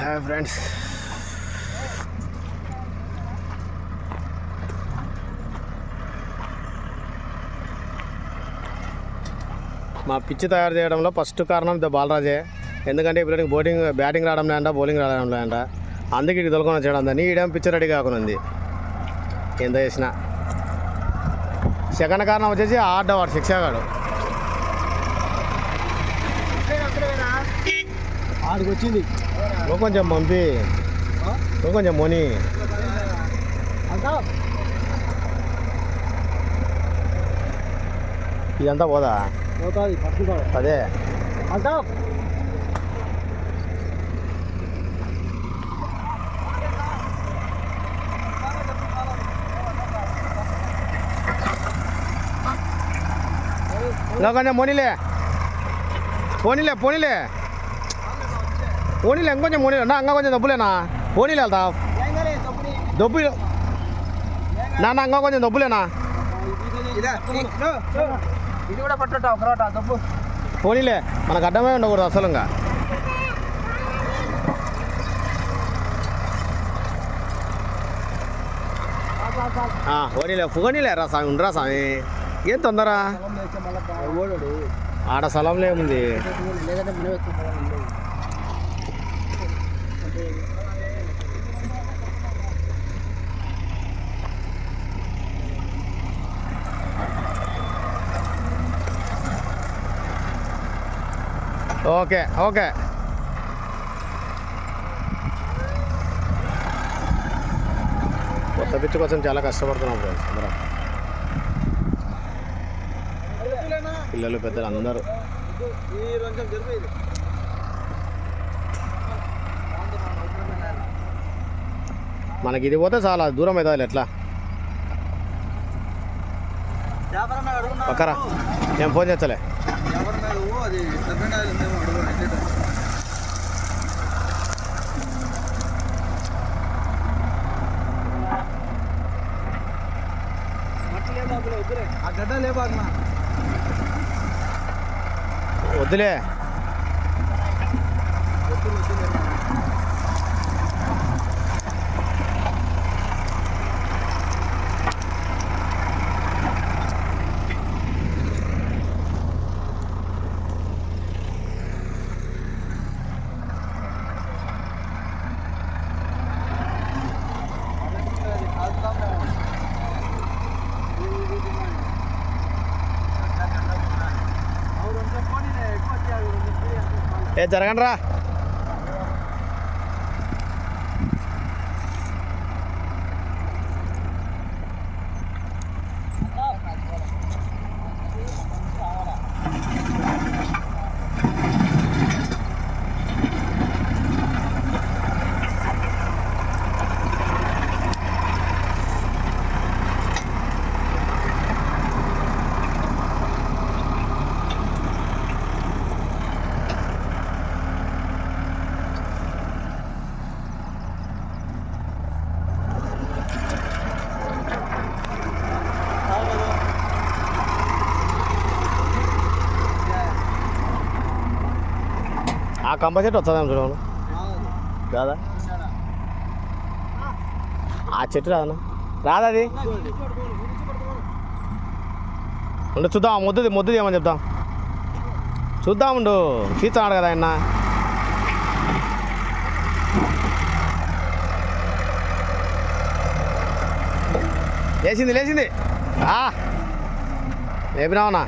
Hi friends, మా పిచ్చి తయారు చేయడంలో ఫస్ట్ కారణం బాలరాజే. ఎందుకంటే ఇప్పుడు బ్యాటింగ్ రావడం లేదంట, బౌలింగ్ రావడం లేదంట. అందుకే ఇటు తొలకొని వచ్చాడు. దాన్ని ఈడేం పిచ్చి రెడీ కాకుండా ఉంది ఎంత చేసినా. సెకండ్ కారణం వచ్చేసి ఆడవాడు శిక్షగాడు. ఆడికి వచ్చింది నువ్వు కొంచెం పంపి, నువ్వు కొంచెం మొని. ఇదంతా పోదా? అదే ఇంకా కొంచెం పోనీలే పోనీలే పోనీలే పోనీలే ఇంకొంచెం పోనీలే నా. ఇంకా కొంచెం డబ్బులేనా? పోనీలే వెళ్తా డబ్బు నాన్న. ఇంకా కొంచెం డబ్బులేనా? ఇది కూడా పట్టా ఒకరోట డబ్బు. పోనీలే, మనకు అడ్డమే ఉండకూడదు అసలు. ఇంకా పోనీలే పోనీలే రా స్వామి, ఉండరా స్వామి. ఏం తొందర? ఆడ స్థలంలో ఏముంది? Okay okay. కొత్త పిచ్చి కోసం చాలా కష్టపడుతున్నాం ఫ్రెండ్స్ అందరం, పిల్లలు పెద్దలు అందరూ. మనకి ఇది పోతే చాలా దూరం అవుతుంది. ఎట్లా పక్కరా, నేను ఫోన్ చేస్తలే. వద్దులే. జరగండి రా. ఆ కంప చెట్టు వస్తుందేమో చూడను రాదా? ఆ చెట్టు రాదన్నా, రాదా? అది ఉండు చూద్దాం. మొద్దుది ఏమని చెప్దాం, చూద్దాం. ఉండు తీస్తున్నాడు కదా ఆయన. లేచింది లేపినావునా?